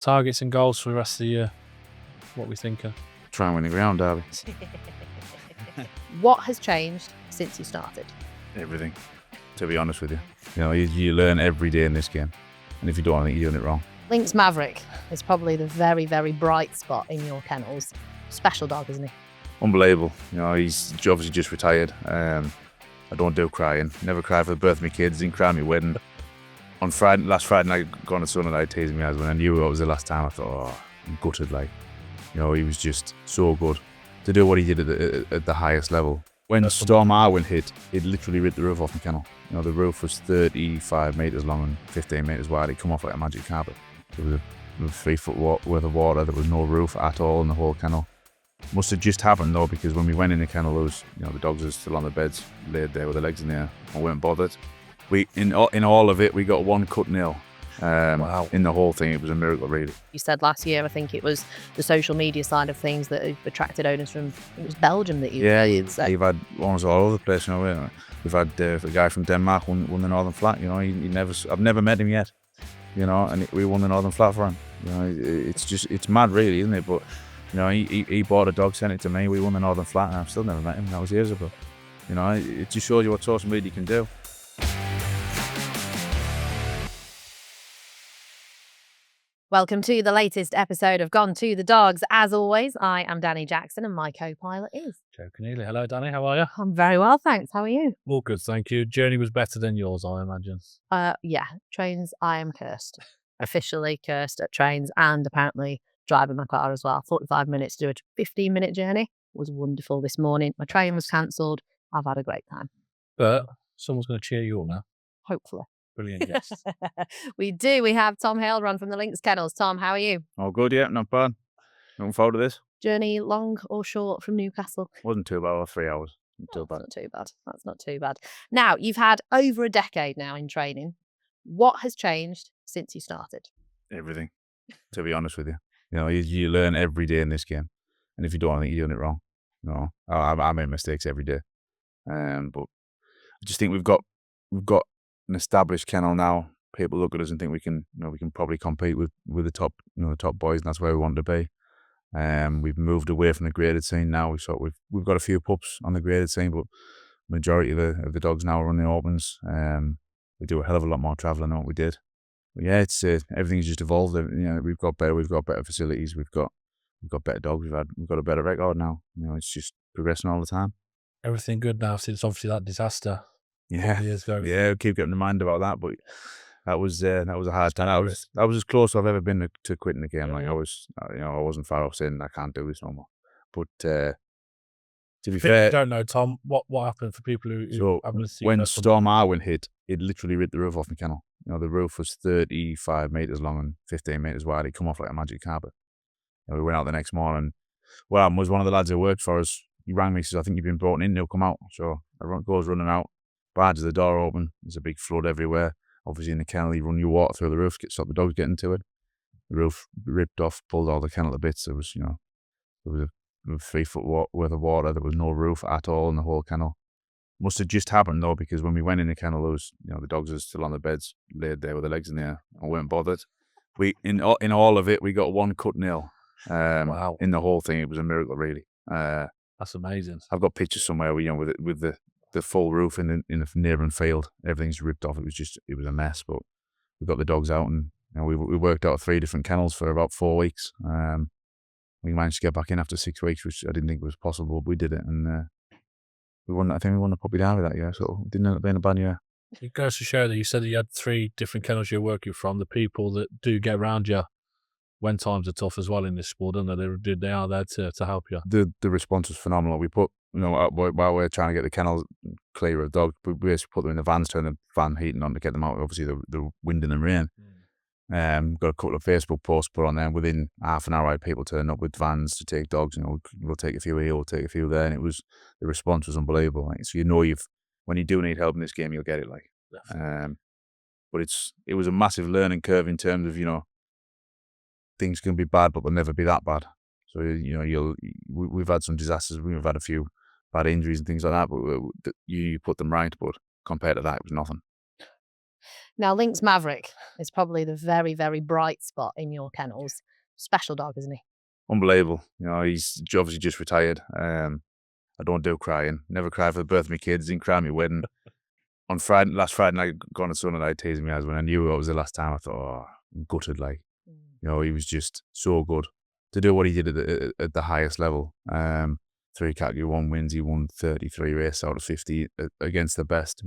Targets and goals for the rest of the year. What we thinking? Try and win the Greyhound derby. What has changed since you started? Everything, to be honest with you. You know, you learn every day in this game. And if you don't, I think you're doing it wrong. Lynx Maverick is probably the very, very bright spot in your kennels. Special dog, isn't he? Unbelievable. You know, he's obviously just retired. I don't do crying. Never cried for the birth of my kids. Didn't cry at my wedding. On last Friday night, gone to son and I teasing me husband. I knew it was the last time. I thought, oh, I'm gutted. Like, you know, he was just so good to do what he did at the highest level. When Storm Arwen hit, it literally ripped the roof off my kennel. You know, the roof was 35 metres long and 15 metres wide. It come off like a magic carpet. There was a 3 foot worth of water. There was no roof at all in the whole kennel. Must have just happened though, because when we went in the kennel, there was, you know, the dogs are still on the beds, laid there with their legs in the air. I weren't bothered. We in all of it, we got 1 cut nil. Wow. In the whole thing, it was a miracle, really. You said last year, I think it was the social media side of things that have attracted owners from, it was Belgium that you... Yeah, you've had owners all over the place, you know. We've had a guy from Denmark won the Northern Flat, you know. I've never met him yet, you know, and we won the Northern Flat for him. You know, it's mad, really, isn't it? But, you know, he bought a dog, sent it to me, we won the Northern Flat, and I've still never met him. That was years ago. You know, it just shows you what social media can do. Welcome to the latest episode of Gone to the Dogs. As always, I am Dani Jackson and my co-pilot is Joe Keneally. Hello, Dani. How are you? I'm very well, thanks. How are you? All good, thank you. Journey was better than yours, I imagine. Yeah, trains, I am cursed. Officially cursed at trains and apparently driving my car as well. 45 minutes to do a 15-minute journey was wonderful this morning. My train was cancelled. I've had a great time. But someone's going to cheer you up now. Hopefully. Brilliant, yes. We do. We have Tom Heilbron from the Link Kennels. Tom, how are you? All good, yeah, not bad. Looking forward to this. Journey long or short from Newcastle? Wasn't too bad, 3 hours. Not too bad. Not too bad. That's not too bad. Now, you've had over a decade now in training. What has changed since you started? Everything, to be honest with you. You know, you learn every day in this game. And if you don't, I think you're doing it wrong. You know, I make mistakes every day. But I just think we've got an established kennel now. People look at us and think we can probably compete with the top, the top boys, and that's where we want to be. We've moved away from the graded scene now. We've got a few pups on the graded scene, but majority of the dogs now are on the opens. We do a hell of a lot more travelling than what we did. But yeah, it's everything's just evolved. You know, we've got better facilities. We've got better dogs. We've got a better record now. You know, it's just progressing all the time. Everything good now since obviously that disaster. Yeah, Years ago. Yeah, we keep getting reminded about that, but that was a hard time. I was as close as I've ever been to quitting the game. Like I wasn't far off saying I can't do this no more. But to be fair, I don't know, Tom, what happened for people who haven't seen. When Storm Arwen hit, it literally ripped the roof off my kennel. You know, the roof was 35 metres long and 15 metres wide. It come off like a magic carpet. And we went out the next morning. Well, was one of the lads who worked for us. He rang me, says, "I think you've been brought in. He'll come out." So I goes running out. Barges the door open. There's a big flood everywhere. Obviously in the kennel, you run your water through the roof, stop the dogs getting to it. The roof ripped off, pulled all the kennel to bits. There was a 3 foot worth of water. There was no roof at all in the whole kennel. Must have just happened though, because when we went in the kennel, there was, the dogs are still on the beds, laid there with their legs in the air. I weren't bothered. We in all of it, we got 1 cut nil. Wow. In the whole thing, it was a miracle, really. That's amazing. I've got pictures somewhere with the full roof in the neighbouring field. Everything's ripped off. It was a mess, but we got the dogs out, and we worked out 3 different kennels for about 4 weeks. We managed to get back in after 6 weeks, which I didn't think was possible, but we did it, and we won. I think we won the puppy derby that year, so it didn't end up being a bad year. It goes to show that you said that you had 3 different kennels you're working from. The people that do get around you when times are tough as well in this sport, don't they? They are there to help you. The response was phenomenal. We put, while we're trying to get the kennels clear of dogs, we basically put them in the vans, turn the van heating on to get them out. Obviously, the wind and the rain. Got a couple of Facebook posts put on there. Within half an hour, I had people turning up with vans to take dogs. We'll take a few here, we'll take a few there, and the response was unbelievable. Like, so when you do need help in this game, you'll get it. Like, but it was a massive learning curve in terms of things can be bad, but they'll never be that bad. So we've had some disasters. We've had a few bad injuries and things like that, but you put them right. But compared to that, it was nothing. Now, Lynx Maverick is probably the very, very bright spot in your kennels. Special dog, isn't he? Unbelievable. He's obviously just retired. I don't do crying. Never cried for the birth of my kids. Didn't cry at my wedding. On last Friday night, gone to Sunday night, teasing me as when I knew it was the last time. I thought, oh, I'm gutted. Like, he was just so good to do what he did at the highest level. 3 category 1 wins. He won 33 races out of 50 against the best.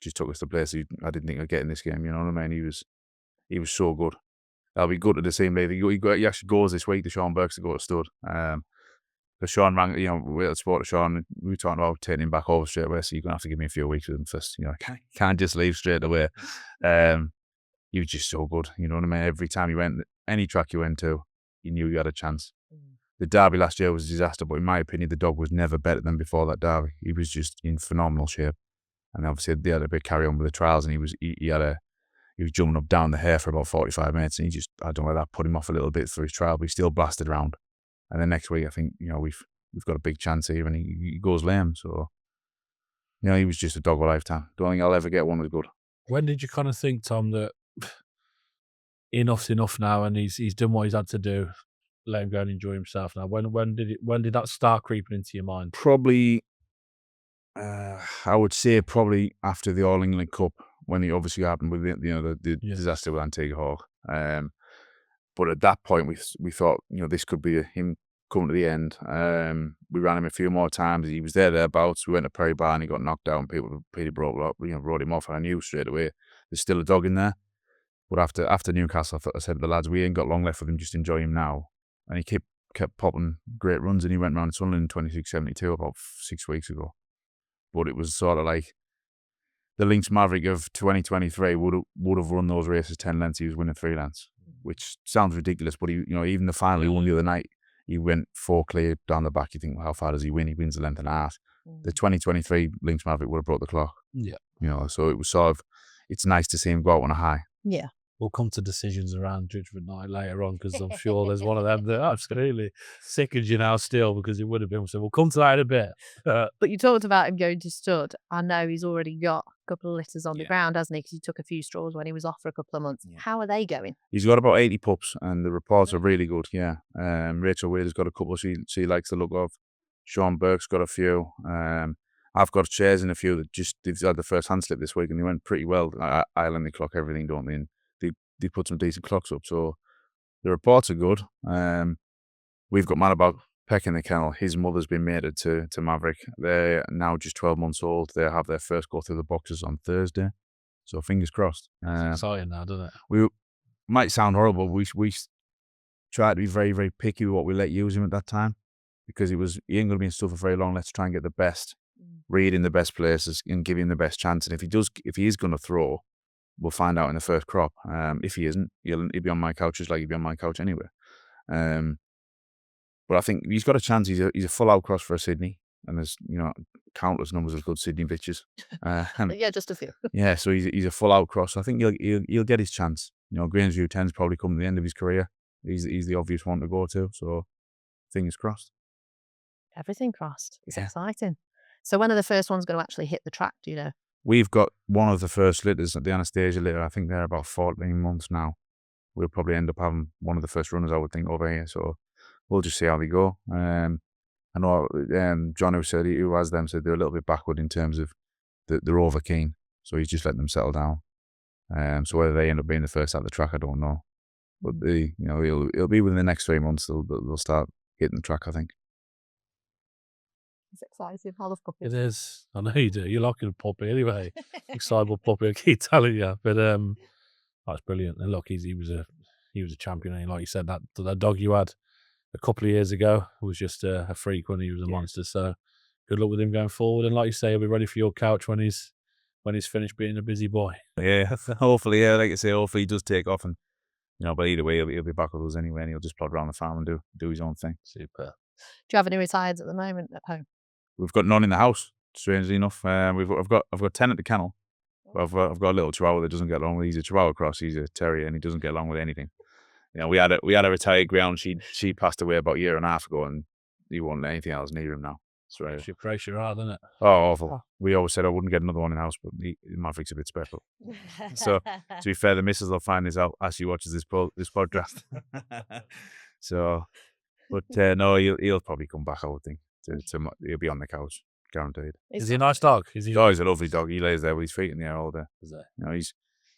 Just took us to places I didn't think I'd get in this game. You know what I mean? He was so good. I'll be good at the same day. He actually goes this week to Sean Burks to go to stud. Because Sean rang, we had spoke to Sean. We were talking about taking him back over straight away. So you're gonna have to give me a few weeks with him first. Can't just leave straight away. He was just so good. You know what I mean? Every time you went, any track you went to, you knew you had a chance. The Derby last year was a disaster, but in my opinion, the dog was never better than before that Derby. He was just in phenomenal shape, and obviously they had a big carry on with the trials, and he was jumping up down the hair for about 45 minutes, and I don't know, that put him off a little bit for his trial, but he still blasted around. And then next week, I think we've got a big chance here, and he goes lame. So he was just a dog of a lifetime. Don't think I'll ever get one as good. When did you kind of think, Tom, that enough's enough now, and he's done what he's had to do? Let him go and enjoy himself now. When did that start creeping into your mind? Probably, I would say probably after the All England Cup, when it obviously happened with the disaster with Antigua Hawk. But at that point, we thought this could be him coming to the end. We ran him a few more times. He was thereabouts. We went to Perry Bar and he got knocked out, and people wrote him off. And I knew straight away there's still a dog in there. But after Newcastle, I said to the lads, we ain't got long left with him. Just enjoy him now. And he kept popping great runs, and he went round Sunderland in 26.72 about 6 weeks ago. But it was sort of like the Lynx Maverick of 2023 would have run those races 10 lengths. He was winning 3 lengths, which sounds ridiculous. But even the final he won the other night, he went 4 clear down the back. You think, well, how far does he win? He wins a length and a half. The 2023 Lynx Maverick would have brought the clock. Yeah. So it was it's nice to see him go out on a high. Yeah. We'll come to decisions around Judgment Night later on, because I'm sure there's one of them that absolutely sickens you now still, because it would have been. So we'll come to that in a bit. But you talked about him going to stud. I know he's already got a couple of litters on the ground, hasn't he? Because he took a few straws when he was off for a couple of months. Yeah. How are they going? He's got about 80 pups, and the reports are really good. Yeah. Rachel Wade has got a couple she likes the look of. Sean Burke's got a few. I've got shares in a few that they've had the first hand slip this week, and they went pretty well. Ireland, they clock everything, don't they? And they put some decent clocks up. So the reports are good. We've got mad about Peck in the kennel. His mother's been mated to Maverick. They're now just 12 months old. They have their first go through the boxes on Thursday. So fingers crossed. It's exciting now, doesn't it? We might sound horrible. We try to be very, very picky with what we let use him at that time, because he ain't going to be in stuff for very long. Let's try and get the best, read in the best places, and give him the best chance. And if he is going to throw, we'll find out in the first crop. If he isn't, he'll be on my couch just like he'd be on my couch anyway. But I think he's got a chance. He's a full out cross for a Sydney, and there's countless numbers of good Sydney bitches. Yeah, just a few. Yeah, so he's a full out cross. I think he'll get his chance. Grangesview 10's probably come to the end of his career. He's the obvious one to go to. So fingers crossed. Everything crossed. It's exciting. So when are the first ones going to actually hit the track? Do you know? We've got one of the first litters, the Anastasia litter. I think they're about 14 months now. We'll probably end up having one of the first runners, I would think, over here. So we'll just see how they go. I know John, who has them, said they're a little bit backward in terms of they're over keen. So he's just letting them settle down. So whether they end up being the first at the track, I don't know. But it'll be within the next 3 months they'll start hitting the track, I think. It's exciting. I love puppies. It is. I know you do. You're liking a puppy anyway. Excitable puppy, I keep telling you. But that's brilliant. And look, he was a champion. And like you said, that dog you had a couple of years ago was just a freak when he was a monster. So good luck with him going forward. And like you say, he'll be ready for your couch when he's finished being a busy boy. Yeah, hopefully. Yeah, like I say, hopefully he does take off, and but either way, he'll be back with us anyway, and he'll just plod around the farm and do his own thing. Super. Do you have any retireds at the moment at home? We've got none in the house, strangely enough. I've got 10 at the kennel. I've got a little Chihuahua that doesn't get along with. He's a Chihuahua cross. He's a terrier, and he doesn't get along with anything. We had a retired Greyhound. She passed away about a year and a half ago, and he won't let anything else near him now. That's right. Actually breaks your heart, doesn't it? Oh, awful. We always said I wouldn't get another one in house, but Maverick's a bit special. So, to be fair, the missus will find this out as she watches this podcast. So, but no, he'll probably come back, I would think. He'll be on the couch, guaranteed. Is he a nice dog? Is he? Oh, he's a lovely dog. He lays there with his feet in the air all day. Is it? You know,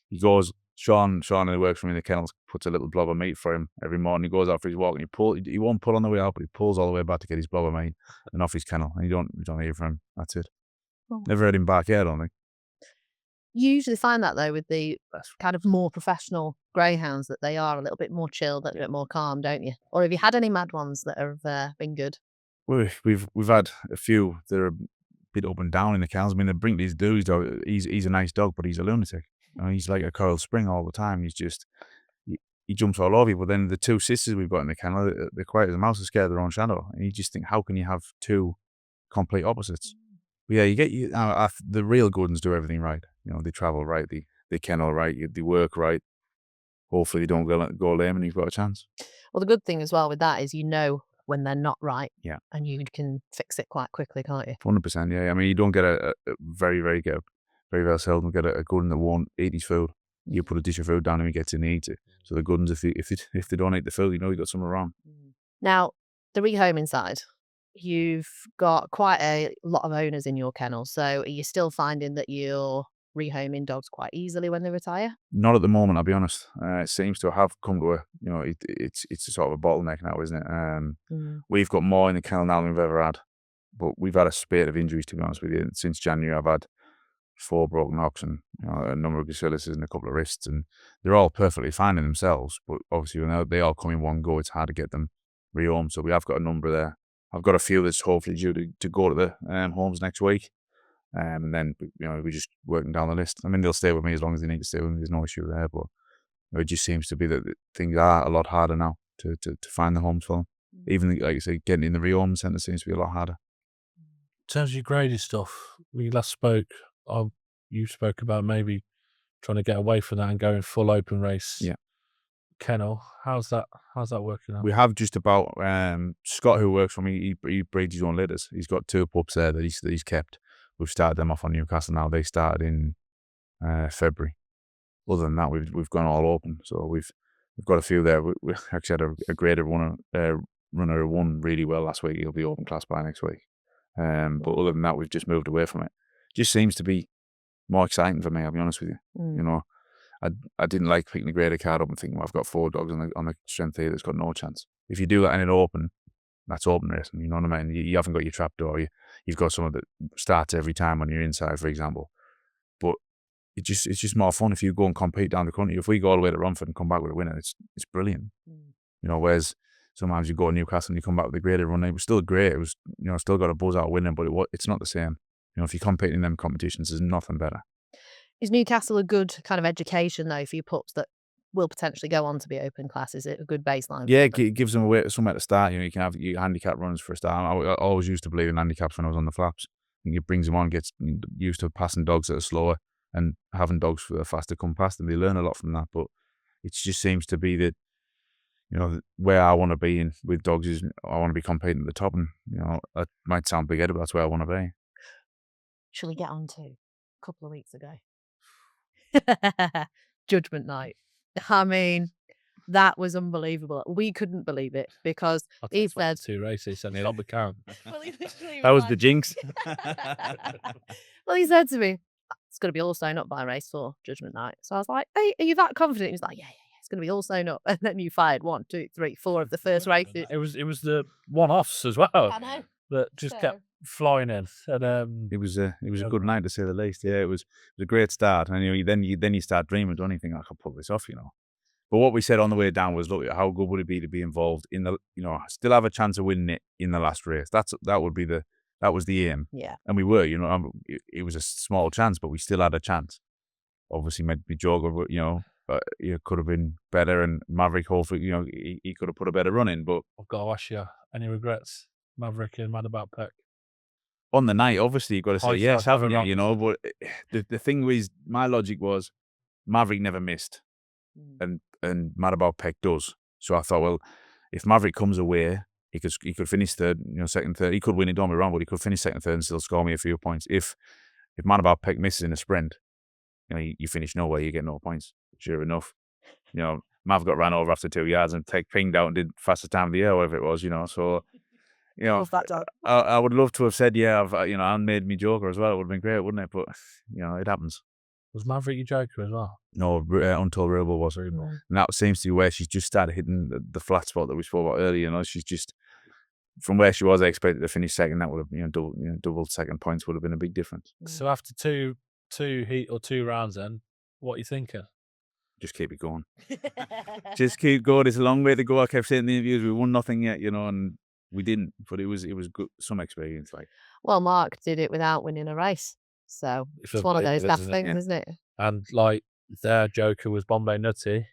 he goes. Sean, who works for me in the kennels, puts a little blob of meat for him every morning. He goes out for his walk, and he won't pull on the way out, but he pulls all the way back to get his blob of meat and off his kennel. And you don't hear from him. That's it. Oh. Never heard him bark yet, I don't think. You usually find that though with the kind of more professional greyhounds that they are a little bit more chilled, a little bit more calm, don't you? Or have you had any mad ones that have been good? We've had a few that are a bit up and down in the kennels. I mean, the Brinkley's dude's dog. He's a nice dog, but he's a lunatic. You know, he's like a coiled spring all the time. He's just he jumps all over you. But then the two sisters we've got in the kennel, they're quiet as a mouse, are scared of their own shadow. And you just think, how can you have two complete opposites? But yeah, you get the real good ones do everything right. You know, they travel right, they kennel right, they work right. Hopefully, they don't go lame, and you've got a chance. Well, the good thing as well with that is you know when they're not right, yeah, and you can fix it quite quickly, can't you? 100%. Yeah, I mean, you don't get a very seldom get a good one that won't eat his food. You put a dish of food down and he gets in and eats it. So the good ones, if they don't eat the food, you know you got something wrong. Now, the rehoming side, you've got quite a lot of owners in your kennel. So are you still finding that you're rehoming dogs quite easily when they retire? Not at the moment, I'll be honest. It seems to have come to it's a sort of a bottleneck now, isn't it? We've got more in the kennel now than we've ever had, but we've had a spate of injuries, to be honest with you. Since January, I've had 4 broken hocks and a number of gracilis and a couple of wrists, and they're all perfectly fine in themselves. But obviously, when they all come in one go, it's hard to get them rehomed. So we have got a number there. I've got a few that's hopefully due to go to the homes next week. And then, we're just working down the list. I mean, they'll stay with me as long as they need to stay with me. There's no issue there. But it just seems to be that things are a lot harder now to find the homes for them. Even, like you say, getting in the rehome centre seems to be a lot harder. In terms of your graded stuff, when you last spoke, you spoke about maybe trying to get away from that and going full open race. Yeah. Kennel. How's that working out? We have just about Scott, who works for me. He breeds his own litters. He's got 2 pups there that he's kept. We've started them off on Newcastle now. They started in February. Other than that, we've gone all open. So we've got a few there. We actually had a graded runner who won really well last week. He'll be open class by next week. But other than that, we've just moved away from it. Just seems to be more exciting for me, I'll be honest with you. You know, I didn't like picking the graded card up and thinking, well, I've got 4 dogs on the strength here that's got no chance. If you do that in an open, that's open racing, you know what I mean? You haven't got your trap door. You've got someone that starts every time on your inside, for example. But it's just more fun if you go and compete down the country. If we go all the way to Romford and come back with a winner, it's brilliant. You know, whereas sometimes you go to Newcastle and you come back with a graded run. It was still great. It was, still got a buzz out of winning, but it's not the same. You know, if you compete in them competitions, there's nothing better. Is Newcastle a good kind of education though for your pups that will potentially go on to be open class? Is it a good baseline? Yeah, it gives them somewhere to start. You can have your handicap runs for a start. I always used to believe in handicaps when I was on the flaps. And it brings them on, gets used to passing dogs that are slower and having dogs that are faster come past them. They learn a lot from that. But it just seems to be that, where I want to be in with dogs is I want to be competing at the top. And, that might sound big-headed, but that's where I want to be. Shall we get on to a couple of weeks ago? Judgment night. I mean, that was unbelievable. We couldn't believe it because he said 2 races and he'll be count. That was the jinx. Well, he said to me, it's going to be all sewn up by race 4, Judgment night. So I was like, hey, are you that confident? He was like, yeah, it's going to be all sewn up. And then you fired 1, 2, 3, 4 of the first races. It was the one-offs as well. I know. That just kept flying in. And it was a good night, to say the least. Yeah, it was a great start. And then you start dreaming, don't you think I could pull this off, But what we said on the way down was, look, how good would it be to be involved in the, still have a chance of winning it in the last race. That was the aim. Yeah. And we were, it was a small chance, but we still had a chance. Obviously, maybe Joe, it could have been better, and Maverick, hopefully, he could have put a better run in. But I've got to ask you, any regrets, Maverick and Mad About Peck? On the night, obviously, you've got to say yes, haven't you? But the thing was, my logic was, Maverick never missed, and Mad About Peck does. So I thought, well, if Maverick comes away he could finish third, second, third. He could win it, don't be wrong, but he could finish second, third and still score me a few points. If Manabar Peck misses in a sprint, you finish nowhere, you get no points. Sure enough, Mav got ran over after 2 yards and Peck pinged out and did fastest time of the year, whatever it was, so... Love that dog. I would love to have said, I made me Joker as well. It would have been great, wouldn't it? But, it happens. Was Maverick your Joker as well? No, Untold Rainbow was. And that seems to be where she's just started hitting the flat spot that we spoke about earlier. She's just, from where she was expected to finish second, that would have, double second points would have been a big difference. So after two heat or 2 rounds then, what are you thinking? Just keep it going. Just keep going. It's a long way to go. I kept saying in the interviews, we won nothing yet, and we didn't, but it was good, some experience. Well, Mark did it without winning a race, so it's one of those daft things, isn't it? And their Joker was Bombay Nutty,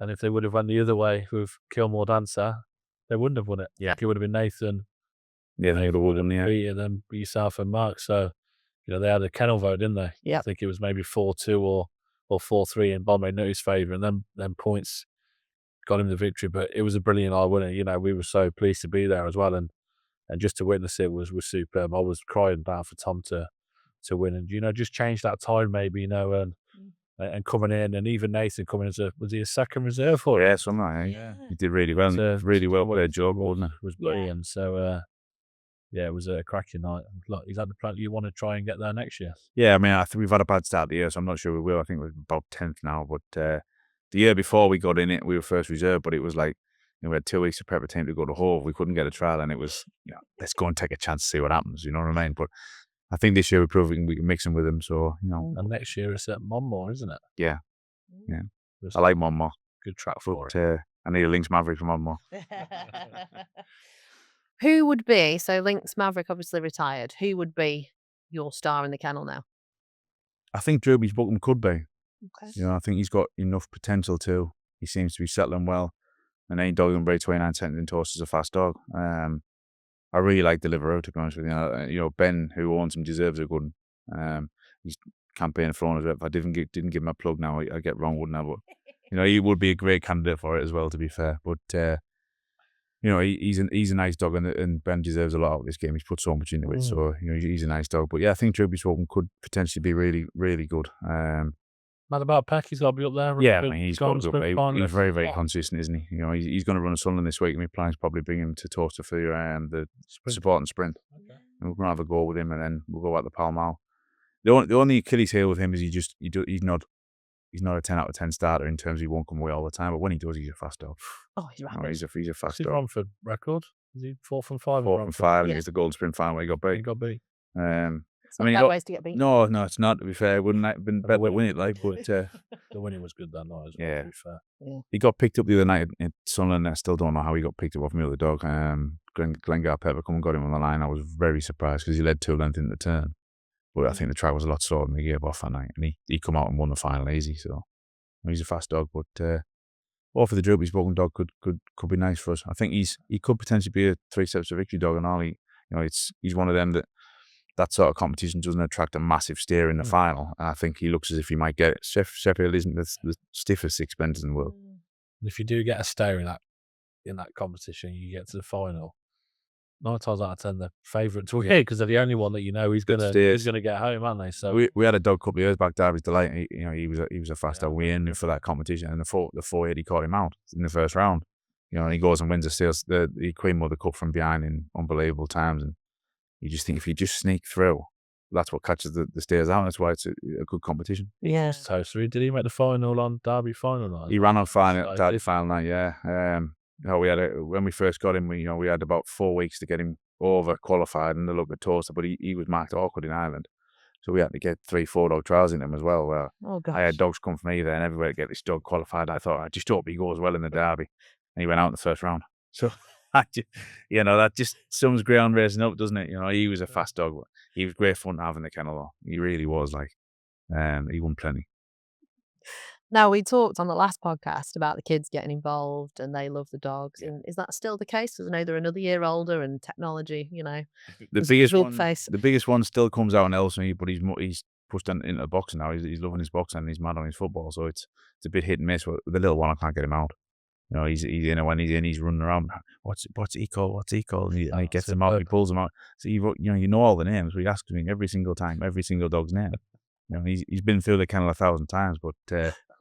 and if they would have went the other way with Kilmore Dancer, they wouldn't have won it. Yeah, it would have been Nathan. Yeah, they would have won. Yeah, and then yourself and Mark. So they had a kennel vote, didn't they? Yeah, I think it was maybe 4-2 or 4-3 in Bombay Nutty's favour, and then points got him the victory. But it was a brilliant eye winner. We were so pleased to be there as well, and just to witness it was superb. I was crying down for Tom to win, and just change that tide maybe, and coming in, and even Nathan coming as was he a second reserve for it? Yeah, something like that. Yeah, he did really well. Really well with their job, wasn't it? Was brilliant. So it was a cracking night. Is that the plan you want to try and get there next year? Yeah, I mean, I think we've had a bad start of the year, so I'm not sure we will. I think we're about 10th now, but the year before we got in it, we were first reserve, but it was like, we had 2 weeks to prep a team to go to Hove. We couldn't get a trial, and it was, let's go and take a chance to see what happens, you know what I mean? But I think this year we're proving we can mix them with them, so, And next year it's at Monmore, isn't it? Yeah. Yeah. I like Monmore. Good track for it. I need a Lynx Maverick for Monmore. Who would be, so Lynx Maverick obviously retired, who would be your star in the kennel now? I think Drewby's Buckham could be. Okay. I think he's got enough potential too. He seems to be settling well. And any dog in break 29 cents in toast is a fast dog. I really like the liver out, to be honest with you. Ben, who owns him, deserves a good one. He's campaign thrown as well. If I didn't give him a plug now, I'd get wrong, wouldn't I? But he would be a great candidate for it as well, to be fair. But he's a nice dog, and Ben deserves a lot out of this game. He's put so much into it, so he's a nice dog. But yeah, I think Drewby's Buckham could potentially be really, really good. Mad about Peck, he's got to be up there. Yeah, I mean, he's got to be. He's very, very consistent, isn't he? He's going to run a Sunderland this week, and my plan is probably bring him to Toaster for the support and sprint. Okay. And we're going to have a go with him, and then we'll go out the Pall Mall. The only Achilles heel with him is he's not a 10 out of 10 starter in terms of he won't come away all the time, but when he does, he's a fast dog. Oh, he's rapid. He's a fast dog. He's Romford record. Is he 4 from 5? 4 from 5, and he was the Golden Sprint final where he got beat. It's not ways to get beat. No, it's not, to be fair. It wouldn't have been better to win it, but the winning was good that night as well, to be fair. Yeah. He got picked up the other night at Sunderland. I still don't know how he got picked up off me with the dog. Glengar Pepper come and got him on the line. I was very surprised because he led 2 lengths in the turn. But I think the track was a lot slower than he gave off that night. And he come out and won the final easy. So he's a fast dog. But or for the Drewby's Buckham dog could be nice for us. I think he could potentially be a 3 steps to victory dog, and all he's one of them that sort of competition doesn't attract a massive steer in the final. And I think he looks as if he might get it. Sheffield isn't the stiffest sixpence in the world. And if you do get a steer in that competition, you get to the final. 9 times out of 10, the favourite to win because they're the only one that he's gonna get home, aren't they? So we had a dog a couple of years back, Derby's Delight. He was a fast dog. We in for that competition, and the 480 caught him out in the first round. And he goes and wins the Queen Mother Cup from behind in unbelievable times. And you just think if you just sneak through, that's what catches the steers out. That's why it's a good competition. Yeah. Toastery. Did he make the final on Derby final night? He ran on Derby final night. Yeah. We had when we first got him, we had about 4 weeks to get him over qualified and to look at Toaster, but he was marked awkward in Ireland, so we had to get 3-4 dog trials in him as well. Where I had dogs come from either and everywhere to get this dog qualified. I thought I just hope he goes well in the Derby, and he went out in the first round. So that just sums ground racing up, doesn't it? He was a fast dog. He was great fun to have in the kennel, though. He really was. He won plenty. Now, we talked on the last podcast about the kids getting involved and they love the dogs. And is that still the case? Because I know they're another year older and technology, The biggest one still comes out in Elsie, but he's pushed into the boxing now. He's loving his boxing and he's mad on his football. So it's a bit hit and miss. The little one, I can't get him out. You know, when he's in, he's running around. What's he called? What's he called? And he gets them out. He pulls them out. So you know all the names. We ask him every single time, every single dog's name. You know, he's been through the kennel 1,000 times, but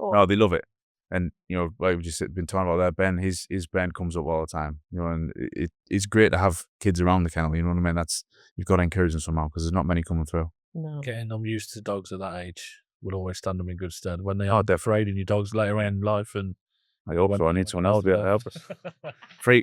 no, they love it. And you know, like we've just been talking about there, Ben. His Ben comes up all the time. You know, and it's great to have kids around the kennel. You know what I mean? You've got to encourage them somehow because there's not many coming through. No. Getting them used to dogs at that age will always stand them in good stead when they are afraid in your dogs later in life. And I hope so. I need someone else to help us.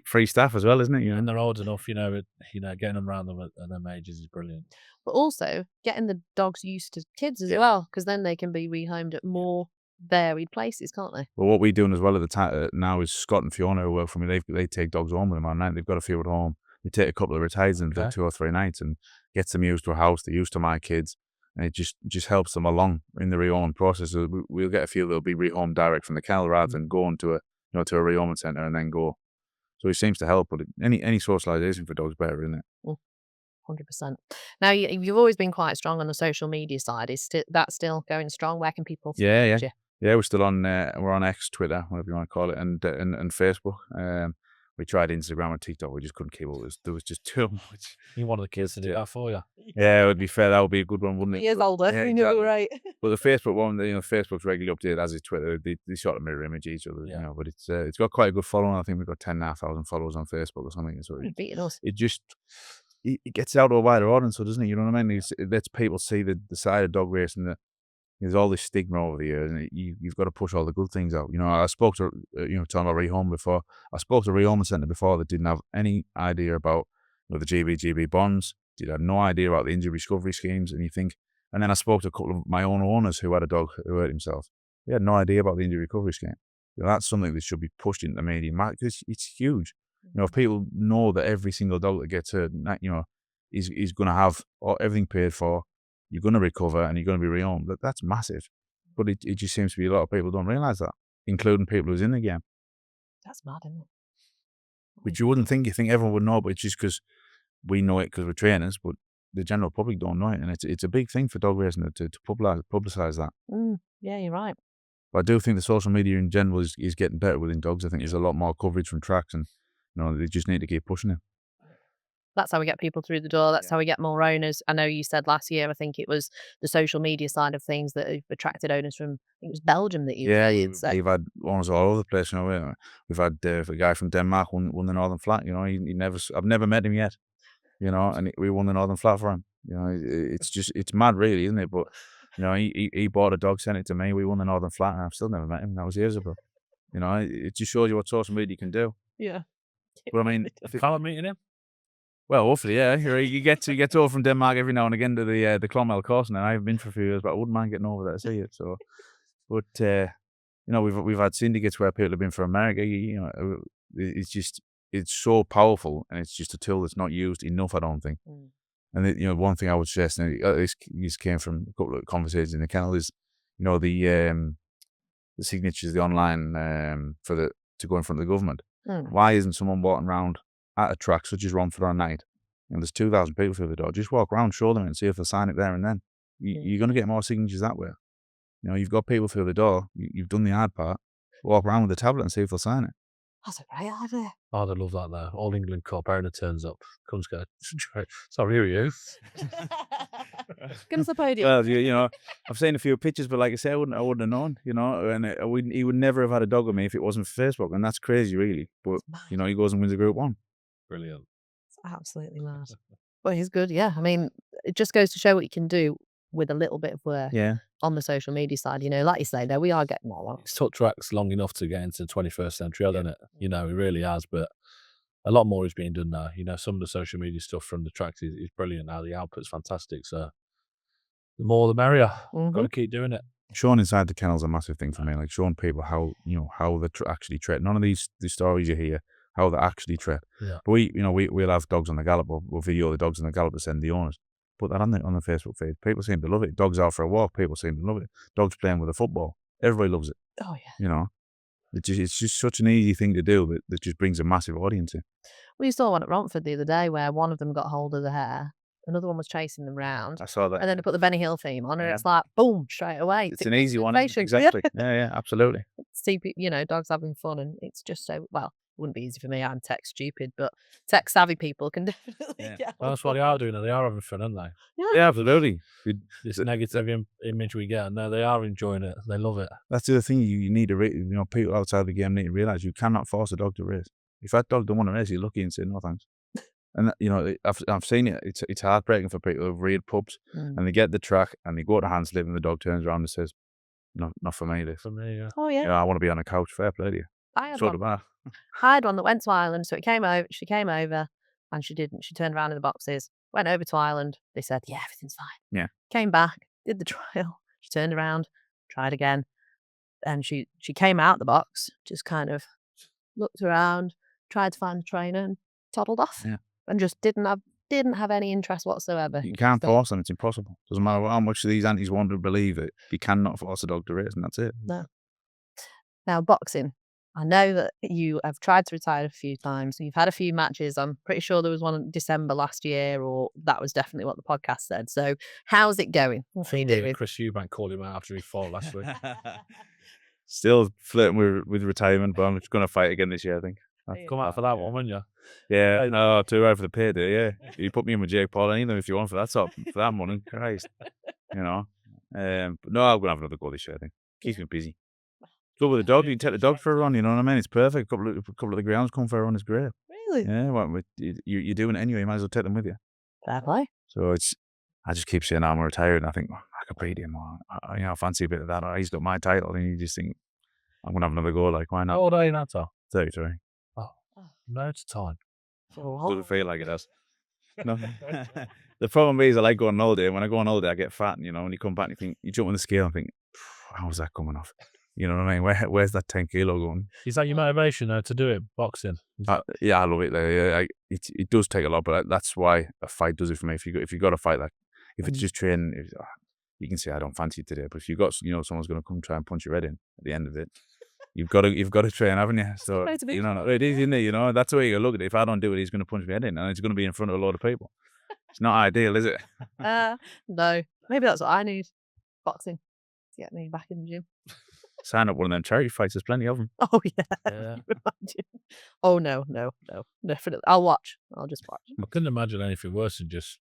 Free staff as well, isn't it? You know? And they're old enough, getting them around them at them ages is brilliant. But also getting the dogs used to kids as well, because then they can be rehomed at more varied places, can't they? Well, what we're doing as well at the time now is Scott and Fiona who work for me. They take dogs home with them at night. They've got a few at home. They take a couple of retirees and do 2 or 3 nights and gets them used to a house. They're used to my kids. And it just helps them along in the rehoming process. So we'll get a few that'll be rehomed direct from the kennel rather than going to a rehoming centre and then go. So it seems to help. But any socialisation for dogs better, isn't it? 100%. Now you've always been quite strong on the social media side. Is that still going strong? Where can people? Yeah. We're still on. We're on X, Twitter, whatever you want to call it, and Facebook. We tried Instagram and TikTok. We just couldn't keep up. There was just too much. You wanted the kids to do that for you. Yeah, it would be fair. That would be a good one, wouldn't it? He is older. Yeah, you know, right? But the Facebook one, Facebook's regularly updated as is Twitter. They sort of mirror image each other, But it's got quite a good following. I think we've got 10,500 followers on Facebook or something. So Beating us. It just it gets out to a wider audience, doesn't it? You know what I mean? It lets people see the side of dog racing that. There's all this stigma over the years, and you've got to push all the good things out. You know, I spoke to, talking about rehome before. I spoke to a rehoming centre before that didn't have any idea about the GB bonds. Did have no idea about the injury recovery schemes, and then I spoke to a couple of my own owners who had a dog who hurt himself. They had no idea about the injury recovery scheme. That's something that should be pushed into the media because it's huge. You know, if people know that every single dog that gets hurt, is going to have everything paid for. You're going to recover and you're going to be rehomed. That's massive. But it just seems to be a lot of people don't realise that, including people who's in the game. That's mad, isn't it? Which you wouldn't think. You think everyone would know, but it's just because we know it because we're trainers, but the general public don't know it. And it's a big thing for dog racing to publicise that. Yeah, you're right. But I do think the social media in general is getting better within dogs. I think there's a lot more coverage from tracks and they just need to keep pushing it. That's how we get people through the door. That's how we get more owners. I know you said last year, I think it was the social media side of things that have attracted owners from, I think it was Belgium that you you've had owners all over the place. We've had a guy from Denmark won the Northern Flat. I've never met him yet. And we won the Northern Flat for him. It's mad, really, isn't it? But he bought a dog, sent it to me. We won the Northern Flat, and I've still never met him. That was years ago. It just shows you what social media can do. Yeah. But I mean, Can't meeting him. Well, hopefully, yeah. You get over from Denmark every now and again to the Clonmel course, and I haven't been for a few years, but I wouldn't mind getting over there to see it. So, but we've had syndicates where people have been from America. It's so powerful, and it's just a tool that's not used enough, I don't think. And one thing I would suggest, and this came from a couple of conversations in the kennel, is the signatures, the online to go in front of the government. Why isn't someone walking around at a track such as Romford on night, there's 2,000 people through the door, just walk around, show them and see if they'll sign it there and then. You're going to get more signatures that way. You've got people through the door, you've done the hard part, walk around with a tablet and see if they'll sign it. That's a great idea. Oh, they love that there. All England Cup owner turns up, comes go, sorry, who are you? Give us a podium. Well, I've seen a few pictures, but like I say, I wouldn't have known, and he would never have had a dog with me if it wasn't for Facebook, and that's crazy, really. But, he goes and wins a Group 1. Brilliant. It's absolutely mad. Well, he's good, yeah. I mean, it just goes to show what you can do with a little bit of work on the social media side. Like you say, we are getting more. It's took tracks long enough to get into the 21st century, hasn't it? It really has, but a lot more is being done now. Some of the social media stuff from the tracks is brilliant now. The output's fantastic, so the more the merrier. Got to keep doing it. Showing inside the kennel's a massive thing for me, like showing people how they actually treat. None of these stories you hear, how they actually treat. Yeah. But we'll have dogs on the gallop, we'll video the dogs on the gallop to send the owners. Put that on the Facebook feed. People seem to love it. Dogs out for a walk, people seem to love it. Dogs playing with a football, everybody loves it. Oh yeah. It's just such an easy thing to do that just brings a massive audience in. We saw one at Romford the other day where one of them got hold of the hare Another one was chasing them round. I saw that. And then I put the Benny Hill theme on, and Yeah. it's like, boom, straight away. It's an easy one. motivation. Exactly. Yeah, absolutely. See, dogs having fun, and it's just so, well, it wouldn't be easy for me. I'm tech stupid, but tech savvy people can definitely get Well, that's what they are doing. They are having fun, aren't they? Yeah, absolutely. This negative image we get, no, they are enjoying it. They love it. That's the other thing you need to people outside the game need to realise you cannot force a dog to race. If that dog don't want to race, you're lucky and say no thanks. And I've seen it. It's heartbreaking for people who've reared pups and they get the track and they go to hand slip and the dog turns around and says, "No, not for me. This. For me, yeah. Oh yeah. I want to be on a couch. Fair play to you." I had So one. do I. I had one that went to Ireland, so it came over. She came over, and she didn't. She turned around in the boxes, went over to Ireland. They said, "Yeah, everything's fine." Yeah. Came back, did the trial. She turned around, tried again, and she came out the box, just kind of looked around, tried to find the trainer, and toddled off. Yeah. And just didn't have any interest whatsoever. You can't force them. It's impossible. Doesn't matter how much these aunties want to believe it. You cannot force a dog to race, and that's it. No. Now, boxing. I know that you have tried to retire a few times. You've had a few matches. I'm pretty sure there was one in December last year, or that was definitely what the podcast said. So, how's it going? What are you doing? Chris Eubank called him out after he fought last week. Still flirting with retirement, but I'm just going to fight again this year, I think. Come out for that one, wouldn't you? Yeah, no, too hard for the payday. Yeah, you put me in with Jake Paul, anything if you want for that money, Christ, But no, I'm gonna have another go this year. I think keeps me busy. Go with the dog. You can take the dog for a run. You know what I mean? It's perfect. A couple of the Greyhounds come for a run. It's great. Really? Yeah, you're doing it anyway. You might as well take them with you. Fair play. So I just keep saying I'm retired, and I think I could beat him. Or, I fancy a bit of that. Or he's got my title, and you just think I'm gonna have another go. Like, why not? How old are you now, Tom? 33. Loads of time. Doesn't feel like it does. No. The problem is I like going on holiday. When I go on holiday, I get fat. And, when you come back, you jump on the scale and think, how's that coming off? You know what I mean? Where's that 10 kilo going? Is that your motivation to do it? Boxing? Yeah, I love it. It does take a lot, but that's why a fight does it for me. If you got a fight, like if it's just training, you can say I don't fancy it today. But if you got someone's going to come try and punch your head in at the end of it. You've got to train, haven't you? So it is, isn't it? That's the way you look at it. If I don't do it, he's going to punch me head in, and it's going to be in front of a lot of people. It's not ideal, is it? No. Maybe that's what I need. Boxing to get me back in the gym. Sign up one of them charity fights. There's plenty of them. Oh yeah. Can you imagine? Oh no, definitely. I'll watch. I'll just watch. I couldn't imagine anything worse than just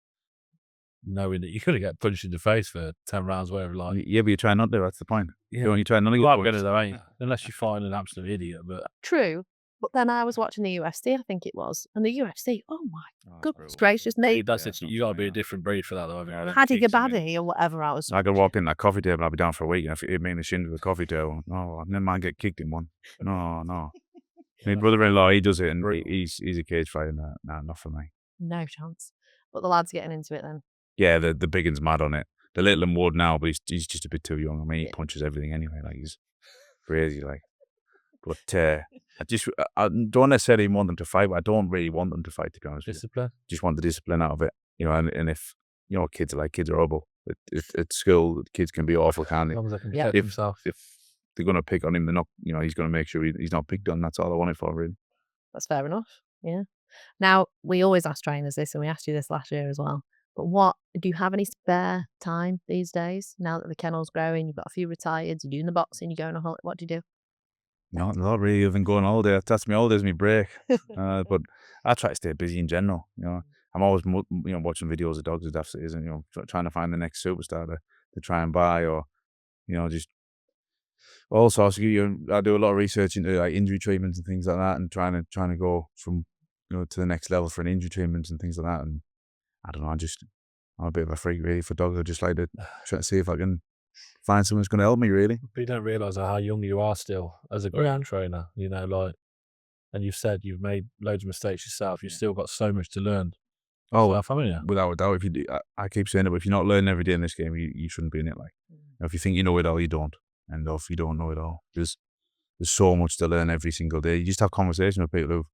knowing that you're going to get punched in the face for 10 rounds, whatever. Like, yeah, but you try not to. That's the point. Yeah, you try not to. You aren't going to, though, ain't you? Unless you find an absolute idiot. But true. But then I was watching the UFC, I think it was, and the UFC. Oh my goodness brutal. gracious me! that's it. You got to be a different breed for that, though. Haven't you? Paddy Gabaddy or whatever I was. I could walk in that coffee table and I'll be down for a week. And if it hit me in the shin with a coffee table, no, never mind get kicked in one. No. My brother-in-law, he does it, and he's a cage fighter. No, not for me. No chance. But the lad's getting into it then. Yeah, the big one's mad on it. The little one would now, but he's just a bit too young. I mean, he punches everything anyway. Like, he's crazy. Like, but I don't necessarily want them to fight. But I don't really want them to fight, to be honest. Discipline. Just want the discipline out of it, and if kids are horrible. At school, kids can be awful, can't they? As long as they can protect themselves. If they're going to pick on him, they're not. He's going to make sure he's not picked on. That's all I want it for, really. That's fair enough. Yeah. Now we always ask trainers this, and we asked you this last year as well. But do you have any spare time these days? Now that the kennel's growing, you've got a few retired, you're doing the boxing, you're going on holiday. What do you do? Not really. I've been going all day. That's my holidays, my break. But I try to stay busy in general. I'm always watching videos of dogs as daft it is, and trying to find the next superstar to try and buy, or just all sorts. I do a lot of research into like injury treatments and things like that, and trying to go from to the next level for an injury treatments and things like that. And I don't know. I'm a bit of a freak really for dogs. I just like to try to see if I can find someone who's going to help me, really. But you don't realise how young you are still as a Greyhound trainer, and you've said you've made loads of mistakes yourself. You've still got so much to learn. Haven't you? Without a doubt. If you do, I keep saying it, but if you're not learning every day in this game, you shouldn't be in it. Like, if you think you know it all, you don't. And if you don't know it all, there's so much to learn every single day. You just have conversations with people who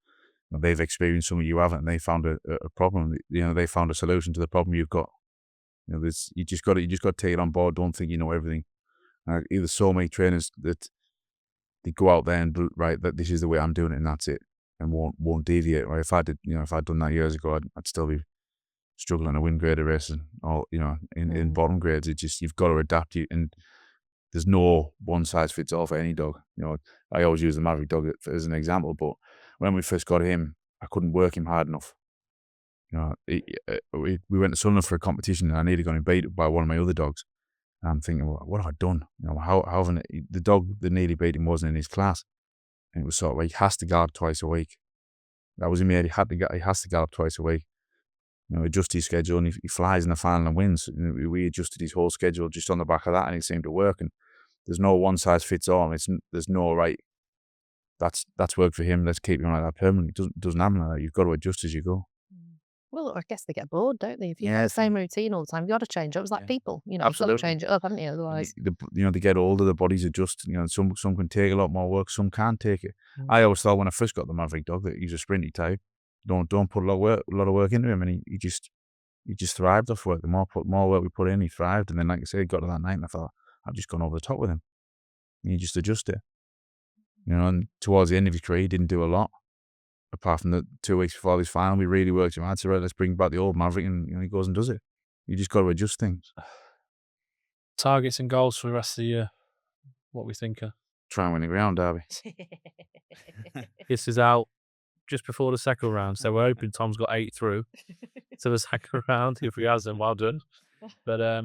they've experienced something you haven't, and they found a problem. They found a solution to the problem you've got. You just got to take it on board. Don't think you know everything. Either so many trainers that they go out there and do, right, that this is the way I'm doing it, and that's it, and won't deviate. Right? If I'd done that years ago, I'd still be struggling to win grader races, or in bottom grades. It's just you've got to adapt. And there's no one size fits all for any dog. I always use the Maverick dog as an example, but when we first got him, I couldn't work him hard enough. We went to Sunderland for a competition, and I nearly got him beat by one of my other dogs. And I'm thinking, well, what have I done? How haven't the dog that nearly beat him wasn't in his class, and it was sort of like he has to gallop twice a week. That was in my head. He has to gallop twice a week. Adjust his schedule, and he flies in the final and wins. We adjusted his whole schedule just on the back of that, and it seemed to work. And there's no one size fits all. There's no right. That's worked for him. Let's keep him like that permanently. It doesn't happen like that. You've got to adjust as you go. Well, I guess they get bored, don't they? If you have the same routine all the time, you got to change up. It's like people, Absolutely. You've got to change it up, haven't you? Otherwise, they get older, the bodies adjust. Some can take a lot more work, some can't take it. I always thought when I first got the Maverick dog that he's a sprinty type. Don't put a lot of work into him, and he just thrived off work. The more work we put in, he thrived. And then, like I say, he got to that night, and I thought, I've just gone over the top with him. And you just adjust it. And towards the end of his career, he didn't do a lot. Apart from the 2 weeks before this final, we really worked him hard. So let's bring back the old Maverick, and he goes and does it. You just got to adjust things. Targets and goals for the rest of the year. What we think? Try and win the Greyhound Derby. This is out just before the second round, so we're hoping Tom's got 8 through to the second round. If he hasn't, well done. But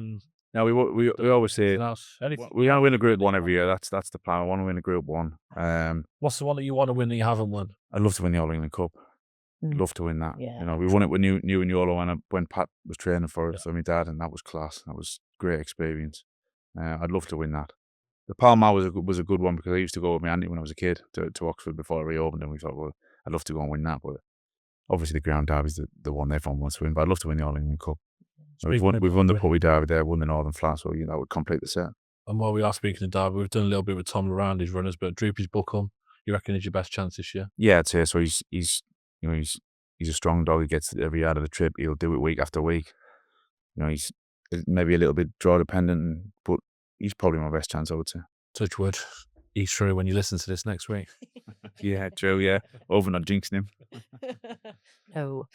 no, we always say we want to win a Group 1 every year. That's the plan. I want to win a Group 1. What's the one that you want to win that you haven't won? I'd love to win the All England Cup. Love to win that. Yeah. We won it with New and Yolo when Pat was training for it for my dad, and that was class. That was a great experience. I'd love to win that. The Pall Mall was a good one because I used to go with my auntie when I was a kid to Oxford before it reopened, and we thought, well, I'd love to go and win that. But obviously the Greyhound Derby's the one everyone wants to win. But I'd love to win the All England Cup. So we've won the Puppy Derby there, won the Northern Flat, so that would complete the set. And while we are speaking of Derby, we've done a little bit with Tom around his runners, but Droopy's Buckham, you reckon is your best chance this year? Yeah, I'd say so. He's a strong dog. He gets every yard of the trip. He'll do it week after week. He's maybe a little bit draw dependent, but he's probably my best chance, I would say. Touch wood. He's true when you listen to this next week. Yeah, true. Yeah, over not jinxing him. No.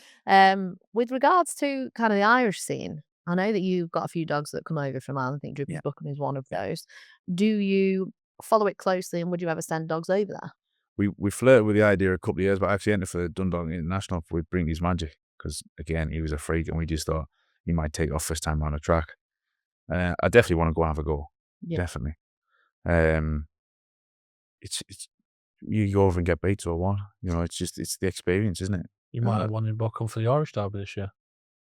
With regards to kind of the Irish scene, I know that you've got a few dogs that come over from Ireland. I think Droopy's Buckham is one of those. Do you follow it closely, and would you ever send dogs over there? We flirted with the idea a couple of years, but I actually entered for the Dundalk International with Brinkley's Magic because, again, he was a freak, and we just thought he might take off first time around the track. I definitely want to go and have a go. Yeah. Definitely. It's you go over and get beat or what? It's the experience, isn't it? You might have one in Buckham for the Irish Derby this year.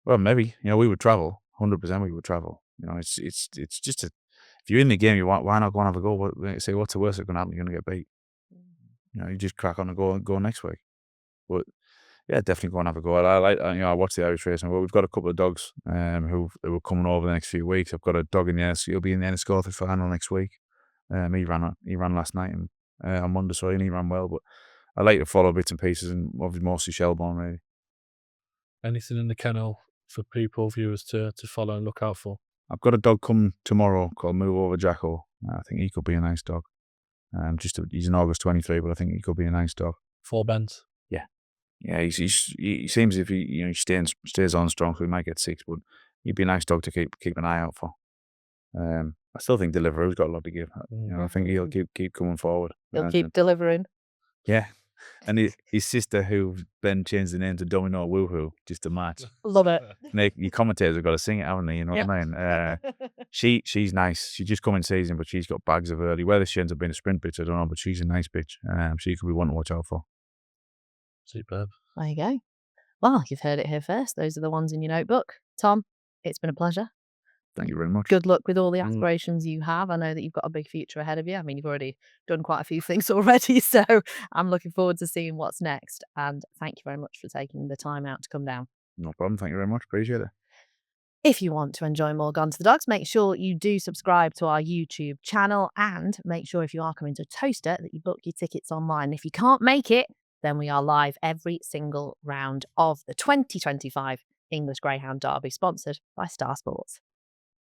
Well, maybe. We would travel. 100% we would travel. It's just if you're in the game, why not go and have a go? What's the worst that can happen? You're going to get beat. You just crack on and go next week. But yeah, definitely go and have a go. I watch the Irish racing. Well, we've got a couple of dogs who are coming over the next few weeks. I've got a dog in the he'll be in the Enniscorthy final next week. He ran last night and on Monday, and he ran well. But I like to follow bits and pieces, and obviously mostly Heilbron, really. Anything in the kennel for viewers to follow and look out for? I've got a dog come tomorrow called Move Over Jacko. I think he could be a nice dog. He's in August 23, but I think he could be a nice dog. 4 bends. Yeah, he seems as if he stays on strong, so he might get 6, but he'd be a nice dog to keep an eye out for. I still think Deliveroo's got a lot to give. I think he'll keep coming forward. He'll keep delivering. Yeah, and his sister, who Ben changed the name to Domino Woohoo just to match. Love it. Your commentators have got to sing it, haven't they? You know what I mean? She's nice. She just come in season, but she's got bags of early. Whether she ends up being a sprint bitch, I don't know, but she's a nice bitch. She could be one to watch out for. Superb. There you go. Well, you've heard it here first. Those are the ones in your notebook. Tom, it's been a pleasure. Thank you very much. Good luck with all the aspirations you have. I know that you've got a big future ahead of you. I mean, you've already done quite a few things already, so I'm looking forward to seeing what's next. And thank you very much for taking the time out to come down. No problem. Thank you very much. Appreciate it. If you want to enjoy more Gone to the Dogs, make sure you do subscribe to our YouTube channel, and make sure if you are coming to Toaster that you book your tickets online. If you can't make it, then we are live every single round of the 2025 English Greyhound Derby, sponsored by Star Sports.